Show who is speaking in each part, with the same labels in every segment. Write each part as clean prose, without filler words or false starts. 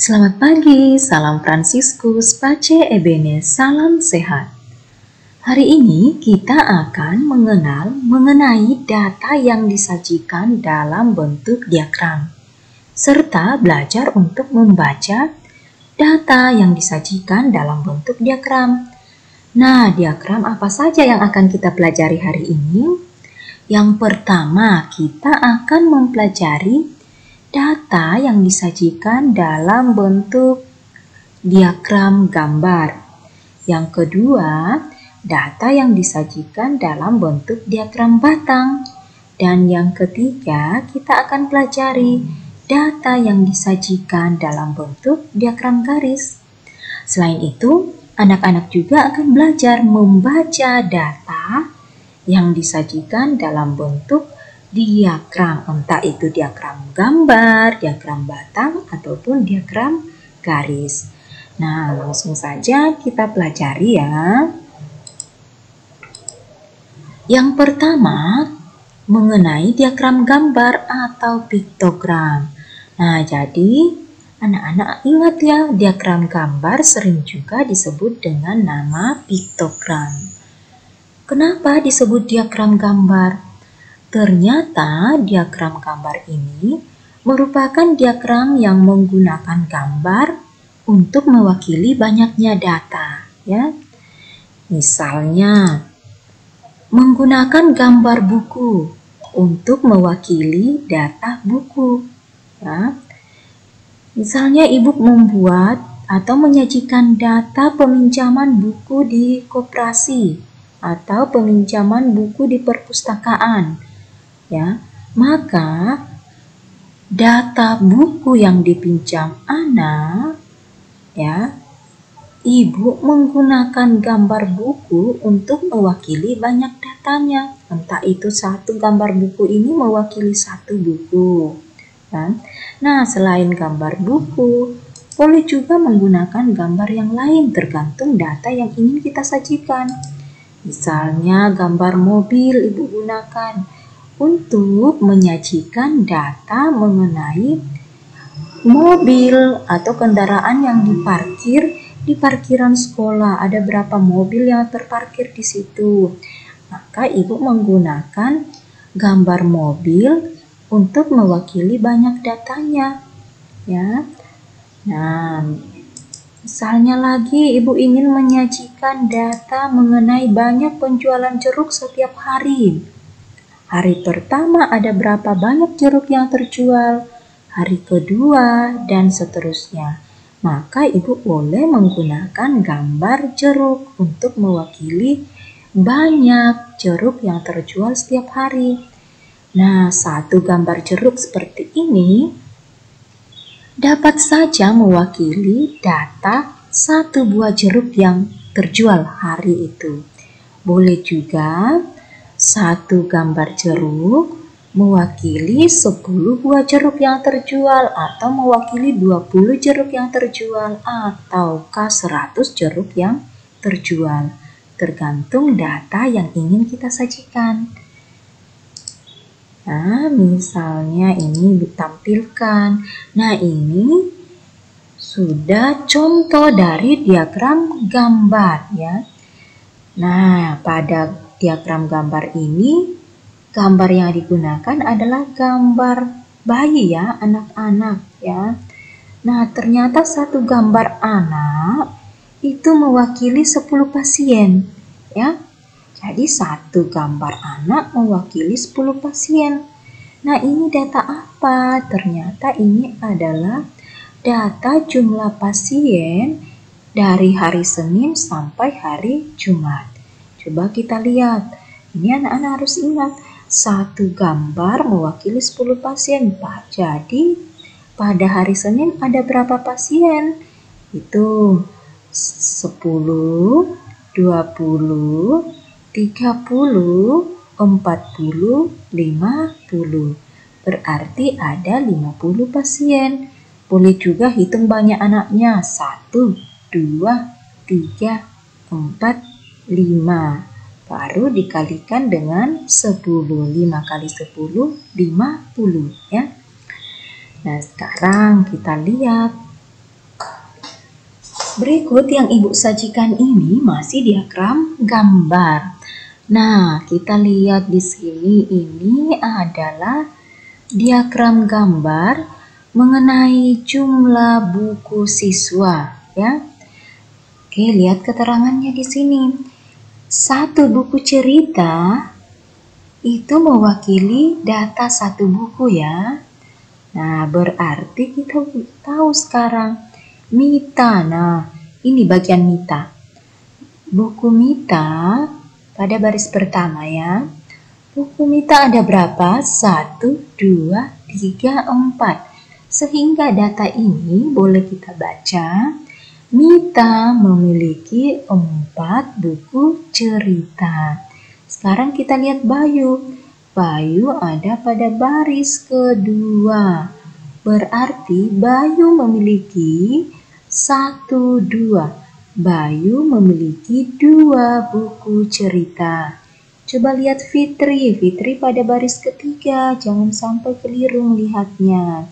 Speaker 1: Selamat pagi, salam Fransiskus, Pace Ebene, salam sehat. Hari ini kita akan mengenal mengenai data yang disajikan dalam bentuk diagram, serta belajar untuk membaca data yang disajikan dalam bentuk diagram. Nah, diagram apa saja yang akan kita pelajari hari ini? Yang pertama, kita akan mempelajari data yang disajikan dalam bentuk diagram gambar. Yang kedua, data yang disajikan dalam bentuk diagram batang. Dan yang ketiga, kita akan pelajari data yang disajikan dalam bentuk diagram garis. Selain itu, anak-anak juga akan belajar membaca data yang disajikan dalam bentuk diagram, entah itu diagram gambar, diagram batang, ataupun diagram garis. Nah, langsung saja kita pelajari ya. Yang pertama, mengenai diagram gambar atau piktogram. Nah, jadi anak-anak ingat ya, diagram gambar sering juga disebut dengan nama piktogram. Kenapa disebut diagram gambar? Ternyata diagram gambar ini merupakan diagram yang menggunakan gambar untuk mewakili banyaknya data, ya. Misalnya, menggunakan gambar buku untuk mewakili data buku, ya. Misalnya ibu membuat atau menyajikan data peminjaman buku di koperasi atau peminjaman buku di perpustakaan. Ya, maka data buku yang dipinjam anak, ya, ibu menggunakan gambar buku untuk mewakili banyak datanya. Entah itu satu gambar buku ini mewakili satu buku. Kan? Nah, selain gambar buku, boleh juga menggunakan gambar yang lain tergantung data yang ingin kita sajikan. Misalnya gambar mobil ibu gunakan untuk menyajikan data mengenai mobil atau kendaraan yang diparkir di parkiran sekolah. Ada berapa mobil yang terparkir di situ. Maka ibu menggunakan gambar mobil untuk mewakili banyak datanya. Ya. Nah, misalnya lagi ibu ingin menyajikan data mengenai banyak penjualan jeruk setiap hari. Hari pertama ada berapa banyak jeruk yang terjual, hari kedua, dan seterusnya. Maka ibu boleh menggunakan gambar jeruk untuk mewakili banyak jeruk yang terjual setiap hari. Nah, satu gambar jeruk seperti ini dapat saja mewakili data satu buah jeruk yang terjual hari itu. Boleh juga satu gambar jeruk mewakili 10 buah jeruk yang terjual atau mewakili 20 jeruk yang terjual ataukah 100 jeruk yang terjual. Tergantung data yang ingin kita sajikan. Nah, misalnya ini ditampilkan. Nah, ini sudah contoh dari diagram gambar ya. Nah, pada diagram gambar ini, gambar yang digunakan adalah gambar bayi ya, anak-anak ya. Nah, ternyata satu gambar anak itu mewakili 10 pasien ya. Jadi satu gambar anak mewakili 10 pasien. Nah, ini data apa? Ternyata ini adalah data jumlah pasien dari hari Senin sampai hari Jumat. Coba kita lihat. Ini anak-anak harus ingat. Satu gambar mewakili 10 pasien. Jadi pada hari Senin ada berapa pasien? Itu 10, 20, 30, 40, 50. Berarti ada 50 pasien. Boleh juga hitung banyak anaknya. 1, 2, 3, 4, 5. Baru dikalikan dengan 10. 5 kali 10, 50 ya. Nah, sekarang kita lihat Berikut yang Ibu sajikan ini masih diagram gambar. Nah, kita lihat di sini ini adalah diagram gambar mengenai jumlah buku siswa, ya. Oke, lihat keterangannya di sini. Satu buku cerita itu mewakili data satu buku, ya. Nah, berarti kita tahu sekarang Mita. Nah, ini bagian Mita. Buku Mita pada baris pertama, ya. Buku Mita ada berapa? 1, 2, 3, 4. Sehingga data ini boleh kita baca. Mita memiliki 4 buku cerita. Sekarang kita lihat Bayu. Bayu ada pada baris kedua. Berarti Bayu memiliki 1, 2. Bayu memiliki 2 buku cerita. Coba lihat Fitri. Fitri pada baris ketiga. Jangan sampai keliru melihatnya.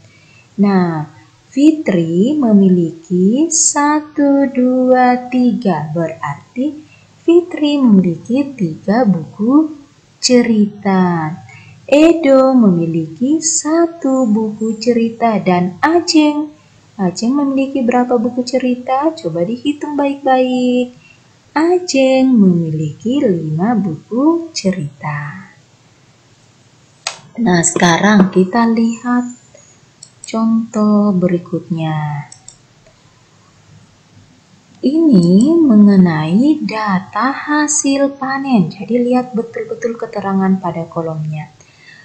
Speaker 1: Nah, Fitri memiliki 1, 2, 3. Berarti Fitri memiliki 3 buku cerita. Edo memiliki 1 buku cerita dan Ajeng memiliki berapa buku cerita? Coba dihitung baik-baik. Ajeng memiliki 5 buku cerita. Nah, sekarang kita lihat contoh berikutnya. Ini mengenai data hasil panen. Jadi lihat betul-betul keterangan pada kolomnya.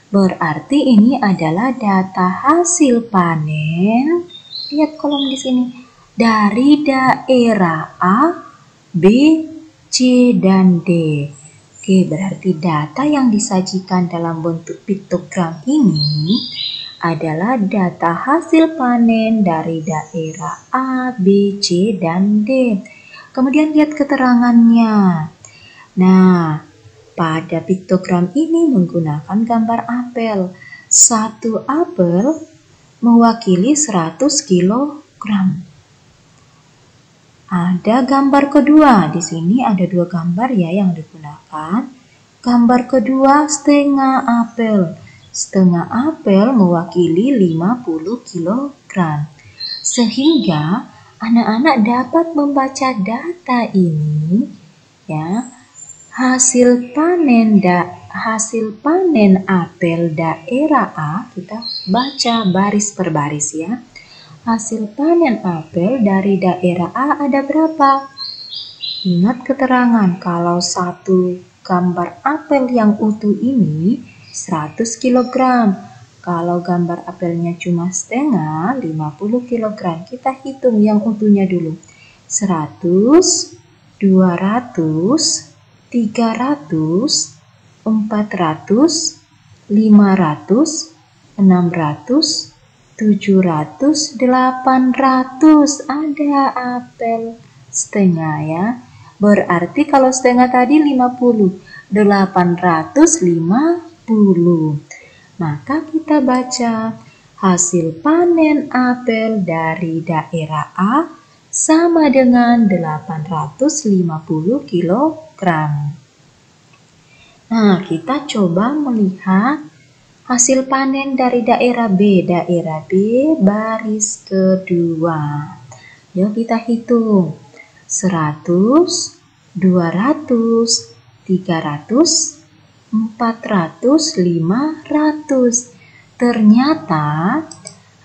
Speaker 1: Berarti ini adalah data hasil panen. Lihat kolom di sini. Dari daerah A, B, C, dan D. Oke, berarti data yang disajikan dalam bentuk piktogram ini adalah data hasil panen dari daerah A, B, C, dan D. Kemudian lihat keterangannya. Nah, pada piktogram ini menggunakan gambar apel. 1 apel mewakili 100 kilogram. Ada gambar kedua. Di sini ada 2 gambar ya yang digunakan. Gambar kedua setengah apel. Setengah apel mewakili 50 kg. Sehingga anak-anak dapat membaca data ini, ya. Hasil panen apel daerah A, kita baca baris per baris, ya. Hasil panen apel dari daerah A ada berapa? Ingat keterangan kalau satu gambar apel yang utuh ini 100 kg. Kalau gambar apelnya cuma setengah, 50 kg. Kita hitung yang utuhnya dulu. 100, 200, 300, 400, 500, 600, 700, 800. Ada apel setengah, ya. Berarti kalau setengah tadi 50, 850. Maka kita baca hasil panen apel dari daerah A sama dengan 850 kg. Nah, kita coba melihat hasil panen dari daerah B. Daerah B baris kedua. Yuk kita hitung. 100, 200, 300, 400, 500. Ternyata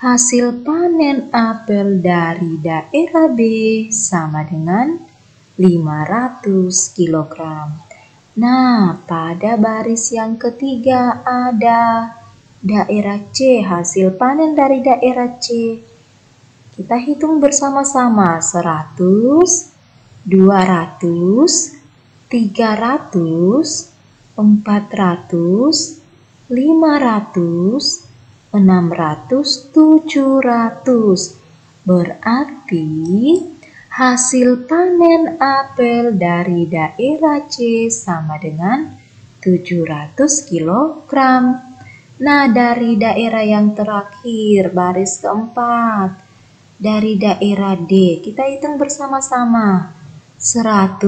Speaker 1: hasil panen apel dari daerah B sama dengan 500 kg. Nah, pada baris yang ketiga ada daerah C. Hasil panen dari daerah C. Kita hitung bersama-sama. 100, 200, 300, 400, 500, 600, 700. Berarti hasil panen apel dari daerah C sama dengan 700 kg. Nah, dari daerah yang terakhir, baris keempat. dari daerah D. Kita hitung bersama-sama. 100,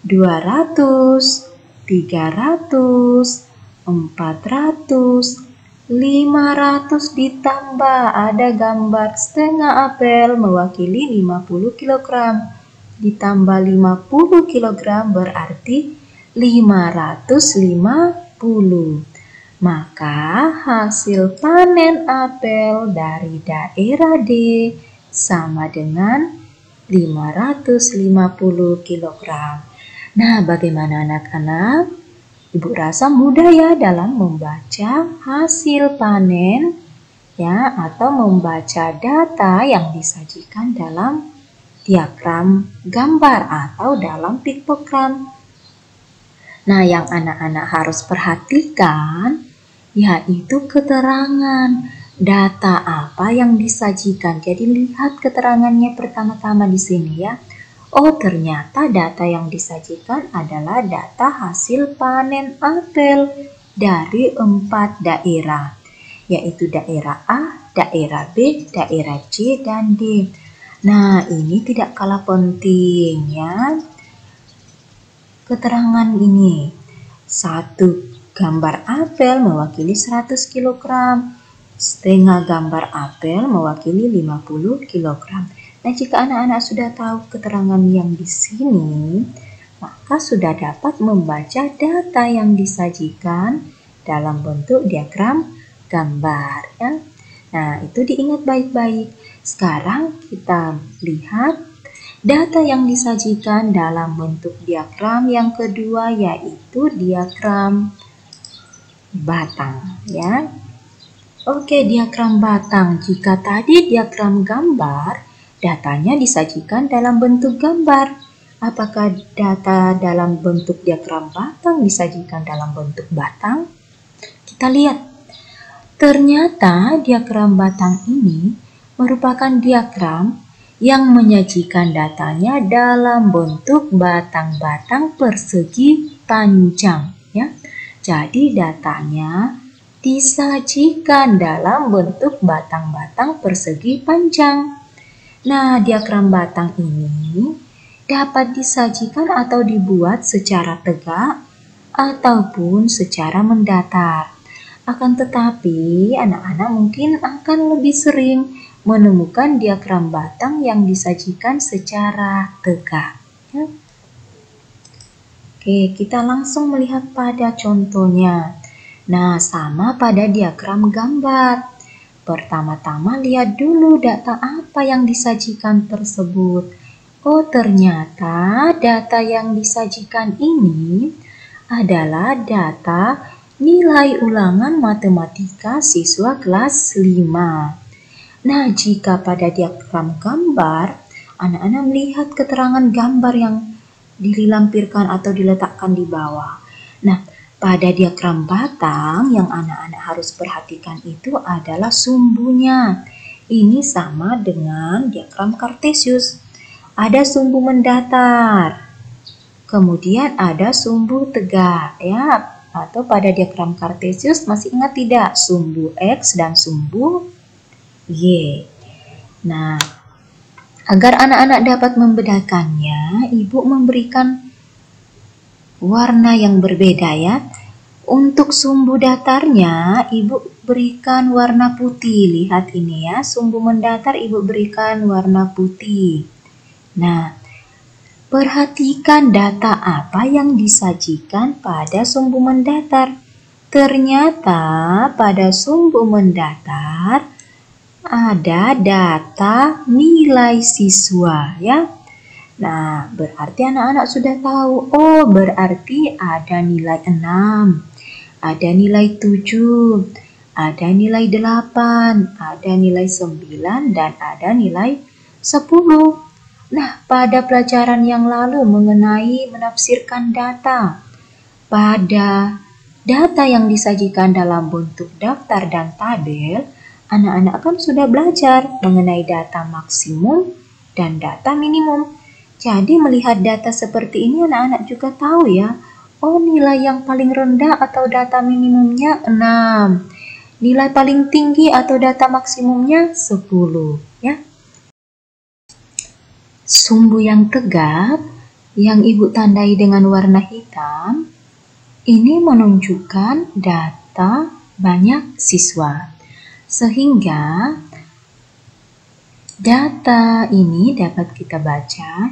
Speaker 1: 200, 300, 400, 500 ditambah ada gambar setengah apel mewakili 50 kg. Ditambah 50 kg berarti 550. Maka hasil panen apel dari daerah D sama dengan 550 kg. Nah, bagaimana anak-anak? Ibu rasa mudah ya dalam membaca hasil panen ya, atau membaca data yang disajikan dalam diagram gambar atau dalam piktogram. Nah, yang anak-anak harus perhatikan yaitu keterangan data apa yang disajikan. Jadi lihat keterangannya pertama-tama di sini ya. Oh, ternyata data yang disajikan adalah data hasil panen apel dari 4 daerah, yaitu daerah A, daerah B, daerah C, dan D. Nah, ini tidak kalah penting ya. Keterangan ini, 1 gambar apel mewakili 100 kg, setengah gambar apel mewakili 50 kg. Nah, jika anak-anak sudah tahu keterangan yang di sini, maka sudah dapat membaca data yang disajikan dalam bentuk diagram gambar ya. Nah, itu diingat baik-baik. Sekarang kita lihat data yang disajikan dalam bentuk diagram yang kedua, yaitu diagram batang ya. Oke, diagram batang. Jika tadi diagram gambar, datanya disajikan dalam bentuk gambar. Apakah data dalam bentuk diagram batang disajikan dalam bentuk batang? Kita lihat. Ternyata diagram batang ini merupakan diagram yang menyajikan datanya dalam bentuk batang-batang persegi panjang ya. Jadi datanya disajikan dalam bentuk batang-batang persegi panjang. Nah, diagram batang ini dapat disajikan atau dibuat secara tegak ataupun secara mendatar. Akan tetapi, anak-anak mungkin akan lebih sering menemukan diagram batang yang disajikan secara tegak. Ya. Oke, kita langsung melihat pada contohnya. Nah, sama pada diagram gambar. Pertama-tama lihat dulu data apa yang disajikan tersebut. Oh, ternyata data yang disajikan ini adalah data nilai ulangan matematika siswa kelas 5. Nah, jika pada diagram gambar, anak-anak melihat keterangan gambar yang dilampirkan atau diletakkan di bawah. Nah, pada diagram batang yang anak-anak harus perhatikan itu adalah sumbunya. Ini sama dengan diagram kartesius. Ada sumbu mendatar, kemudian ada sumbu tegak ya. Atau pada diagram kartesius masih ingat tidak? Sumbu X dan sumbu Y. Nah, agar anak-anak dapat membedakannya, Ibu memberikan warna yang berbeda ya. Untuk sumbu datarnya, Ibu berikan warna putih. Lihat ini ya, sumbu mendatar Ibu berikan warna putih. Nah, perhatikan data apa yang disajikan pada sumbu mendatar. Ternyata pada sumbu mendatar ada data nilai siswa ya. Nah, berarti anak-anak sudah tahu. Oh, berarti ada nilai 6, ada nilai 7, ada nilai 8, ada nilai 9, dan ada nilai 10. Nah, pada pelajaran yang lalu mengenai menafsirkan data, pada data yang disajikan dalam bentuk daftar dan tabel, anak-anak kan sudah belajar mengenai data maksimum dan data minimum. Jadi melihat data seperti ini anak-anak juga tahu ya, oh nilai yang paling rendah atau data minimumnya 6. Nilai paling tinggi atau data maksimumnya 10 ya. Sumbu yang tegap yang Ibu tandai dengan warna hitam ini menunjukkan data banyak siswa. Sehingga data ini dapat kita baca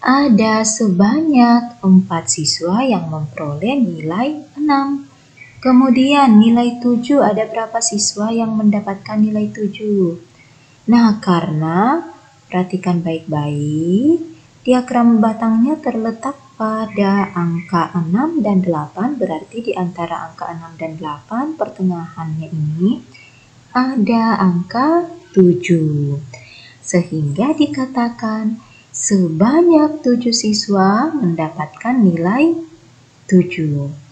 Speaker 1: ada sebanyak 4 siswa yang memperoleh nilai 6. Kemudian nilai 7 ada berapa siswa yang mendapatkan nilai 7? Nah, karena perhatikan baik-baik, diagram batangnya terletak pada angka 6 dan 8, berarti di antara angka 6 dan 8 pertengahannya ini ada angka 7. Sehingga dikatakan sebanyak 7 siswa mendapatkan nilai 7.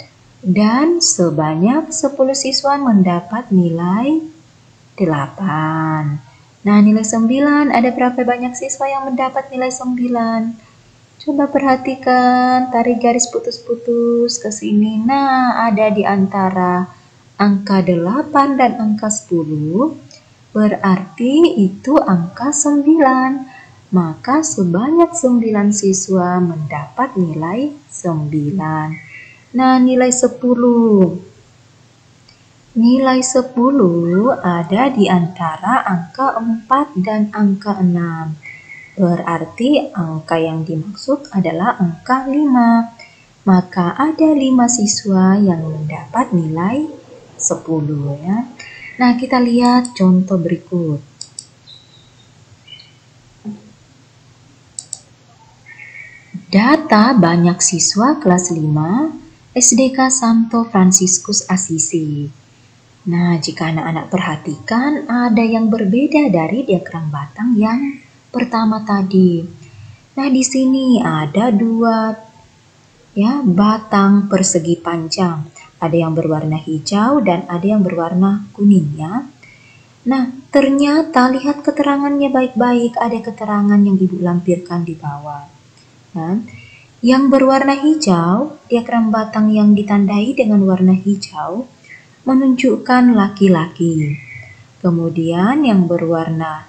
Speaker 1: Dan sebanyak 10 siswa mendapat nilai 8. Nah, nilai 9, ada berapa banyak siswa yang mendapat nilai 9? Coba perhatikan, tarik garis putus-putus ke sini. Nah, ada di antara angka 8 dan angka 10, berarti itu angka 9. Maka sebanyak 9 siswa mendapat nilai 9. Nah, nilai 10. Nilai 10 ada di antara angka 4 dan angka 6. Berarti angka yang dimaksud adalah angka 5. Maka ada 5 siswa yang mendapat nilai 10 ya. Nah, kita lihat contoh berikut. Data banyak siswa kelas 5 SDK Santo Fransiskus Assisi. Nah, jika anak-anak perhatikan, ada yang berbeda dari diagram batang yang pertama tadi. Nah, di sini ada 2 ya, batang persegi panjang. Ada yang berwarna hijau dan ada yang berwarna kuning ya. Nah, ternyata lihat keterangannya baik-baik, ada keterangan yang Ibu lampirkan di bawah. Nah, yang berwarna hijau, diagram batang yang ditandai dengan warna hijau menunjukkan laki-laki. Kemudian yang berwarna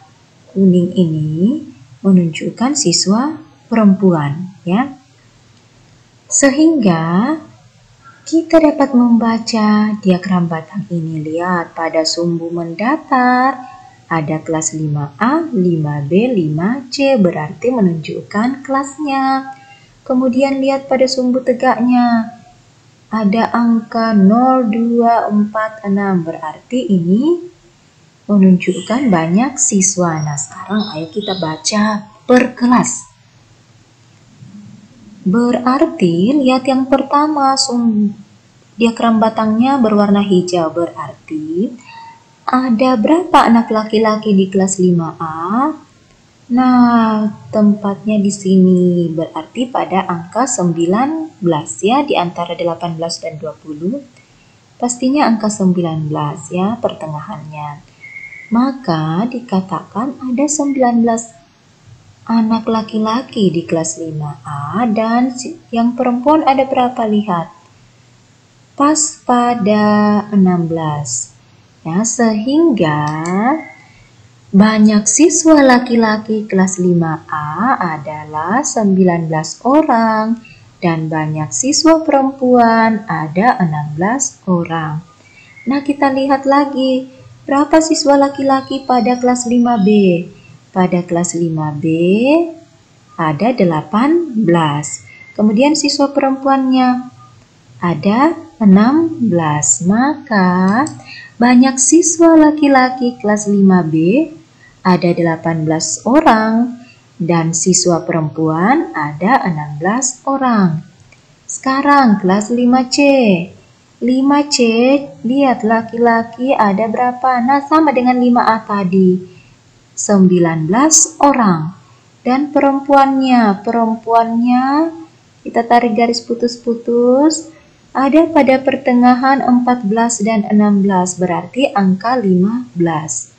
Speaker 1: kuning ini menunjukkan siswa perempuan ya. Sehingga kita dapat membaca diagram batang ini. Lihat pada sumbu mendatar ada kelas 5A, 5B, 5C, berarti menunjukkan kelasnya. Kemudian lihat pada sumbu tegaknya ada angka 0, 2, 4, 6, berarti ini menunjukkan banyak siswa. Nah, sekarang ayo kita baca per kelas. Berarti lihat yang pertama, diagram batangnya berwarna hijau, berarti ada berapa anak laki-laki di kelas 5A? Nah, tempatnya di sini berarti pada angka 19 ya, di antara 18 dan 20. Pastinya angka 19 ya, pertengahannya. Maka dikatakan ada 19 anak laki-laki di kelas 5A dan yang perempuan ada berapa? Lihat. Pas pada 16. Ya, sehingga banyak siswa laki-laki kelas 5A adalah 19 orang dan banyak siswa perempuan ada 16 orang. Nah, kita lihat lagi berapa siswa laki-laki pada kelas 5B. Pada kelas 5B ada 18. Kemudian siswa perempuannya ada 16. Maka banyak siswa laki-laki kelas 5B ada 18 orang dan siswa perempuan ada 16 orang. Sekarang kelas 5C. 5C, lihat laki-laki ada berapa? Nah, sama dengan 5A tadi. 19 orang. Dan perempuannya kita tarik garis putus-putus. Ada pada pertengahan 14 dan 16, berarti angka 15.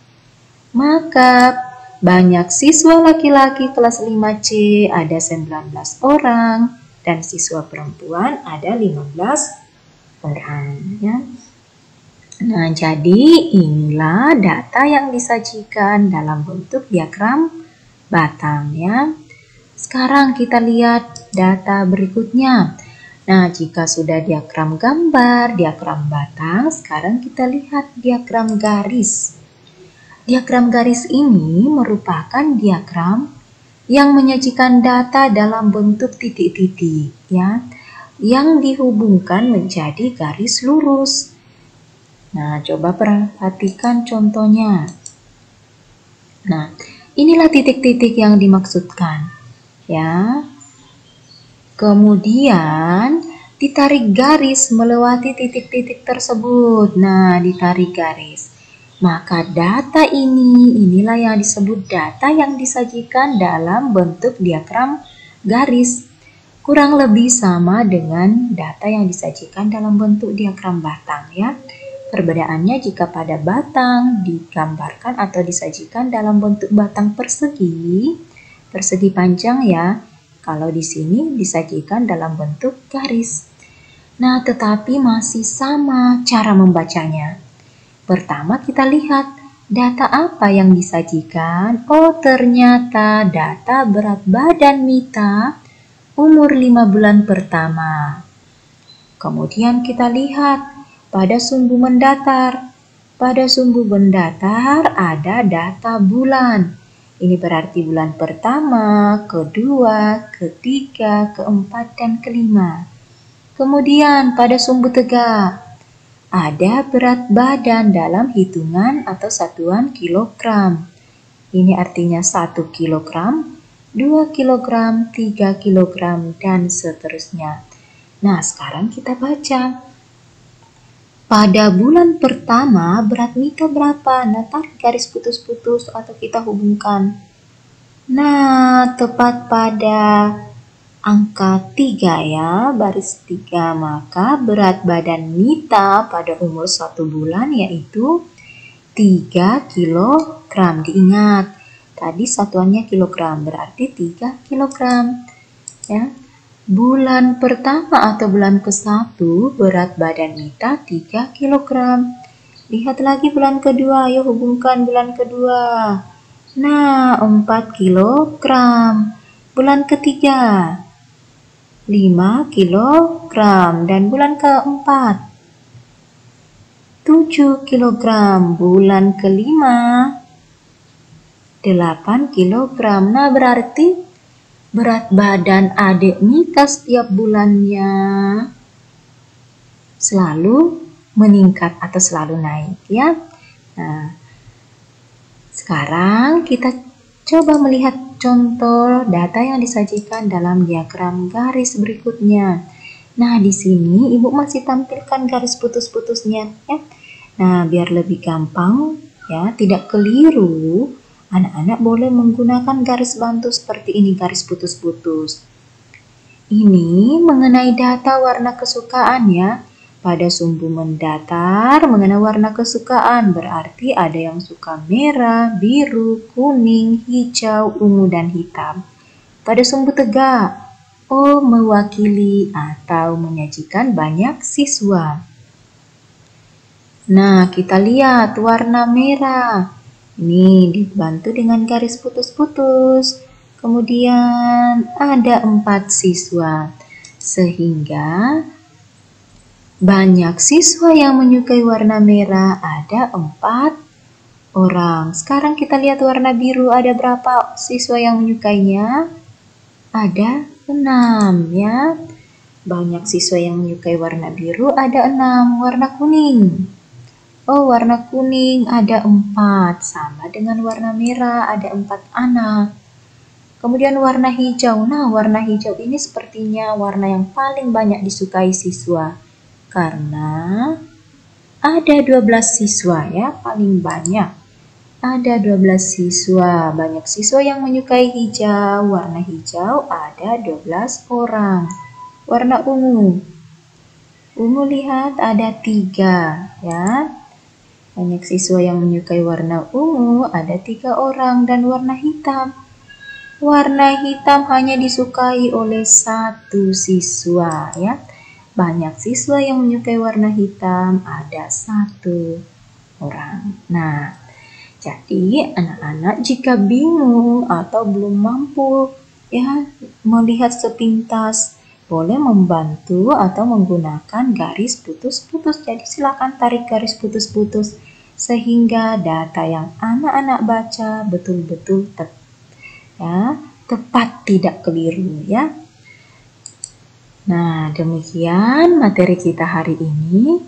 Speaker 1: Maka banyak siswa laki-laki kelas 5C ada 19 orang dan siswa perempuan ada 15 orang ya. Nah, jadi inilah data yang disajikan dalam bentuk diagram batang ya. Sekarang kita lihat data berikutnya. Nah, jika sudah diagram gambar, diagram batang, sekarang kita lihat diagram garis. Diagram garis ini merupakan diagram yang menyajikan data dalam bentuk titik-titik ya, yang dihubungkan menjadi garis lurus. Nah, coba perhatikan contohnya. Nah, inilah titik-titik yang dimaksudkan ya. Kemudian ditarik garis melewati titik-titik tersebut. Nah, ditarik garis. Maka data inilah yang disebut data yang disajikan dalam bentuk diagram garis. Kurang lebih sama dengan data yang disajikan dalam bentuk diagram batang ya. Perbedaannya jika pada batang digambarkan atau disajikan dalam bentuk batang persegi panjang ya. Kalau di sini disajikan dalam bentuk garis. Nah, tetapi masih sama cara membacanya. Pertama kita lihat data apa yang disajikan. Oh, ternyata data berat badan Mita umur 5 bulan pertama. Kemudian kita lihat pada sumbu mendatar. Pada sumbu mendatar ada data bulan. Ini berarti bulan pertama, kedua, ketiga, keempat, dan kelima. Kemudian pada sumbu tegak ada berat badan dalam hitungan atau satuan kilogram. Ini artinya 1 kilogram, 2 kilogram, 3 kilogram, dan seterusnya. Nah, sekarang kita baca. Pada bulan pertama berat Mita berapa? Nah, tarik garis putus-putus atau kita hubungkan. Nah, tepat pada angka 3 ya, baris 3. Maka berat badan Mita pada umur 1 bulan yaitu 3 kilogram. Diingat, tadi satuannya kilogram, berarti 3 kilogram. Ya. Bulan pertama atau bulan ke-1 berat badan Mita 3 kilogram. Lihat lagi bulan kedua, ayo hubungkan bulan kedua. Nah, 4 kilogram. Bulan ketiga 5 kilogram. Dan bulan keempat 7 kilogram. Bulan kelima 8 kilogram. Nah, berarti berat badan adik Mita setiap bulannya selalu meningkat atau selalu naik ya. Nah, sekarang kita coba melihat contoh data yang disajikan dalam diagram garis berikutnya. Nah, di sini Ibu masih tampilkan garis putus-putusnya ya. Nah, biar lebih gampang ya, tidak keliru. Anak-anak boleh menggunakan garis bantu seperti ini, garis putus-putus. Ini mengenai data warna kesukaan ya. Pada sumbu mendatar mengenai warna kesukaan, berarti ada yang suka merah, biru, kuning, hijau, ungu, dan hitam. Pada sumbu tegak, O mewakili atau menyajikan banyak siswa. Nah, kita lihat warna merah. Ini dibantu dengan garis putus-putus. Kemudian ada 4 siswa. Sehingga banyak siswa yang menyukai warna merah, ada 4 orang. Sekarang kita lihat warna biru, ada berapa siswa yang menyukainya? Ada 6 ya. Banyak siswa yang menyukai warna biru, ada 6. Warna kuning. Oh, warna kuning ada 4, sama dengan warna merah ada 4 anak. Kemudian warna hijau. Nah, warna hijau ini sepertinya warna yang paling banyak disukai siswa. Karena ada 12 siswa ya, paling banyak. Ada 12 siswa, banyak siswa yang menyukai hijau. Warna hijau ada 12 orang. Warna ungu. Ungu lihat ada 3 ya. Banyak siswa yang menyukai warna ungu, ada 3 orang. Dan warna hitam. Warna hitam hanya disukai oleh 1 siswa ya. banyak siswa yang menyukai warna hitam, ada 1 orang. Nah, jadi anak-anak jika bingung atau belum mampu ya melihat sepintas, boleh membantu atau menggunakan garis putus-putus. Jadi silakan tarik garis putus-putus sehingga data yang anak-anak baca betul-betul tepat, tidak keliru ya. Nah, demikian materi kita hari ini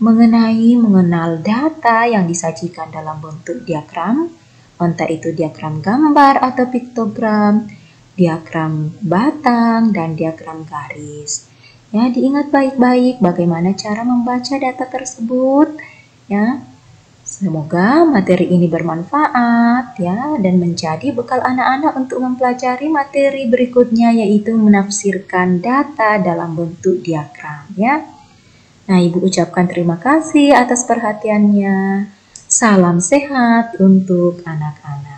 Speaker 1: mengenai mengenal data yang disajikan dalam bentuk diagram, entah itu diagram gambar atau piktogram, diagram batang, dan diagram garis. Ya, diingat baik-baik bagaimana cara membaca data tersebut ya. Semoga materi ini bermanfaat ya dan menjadi bekal anak-anak untuk mempelajari materi berikutnya, yaitu menafsirkan data dalam bentuk diagram ya. Nah, Ibu ucapkan terima kasih atas perhatiannya. Salam sehat untuk anak-anak.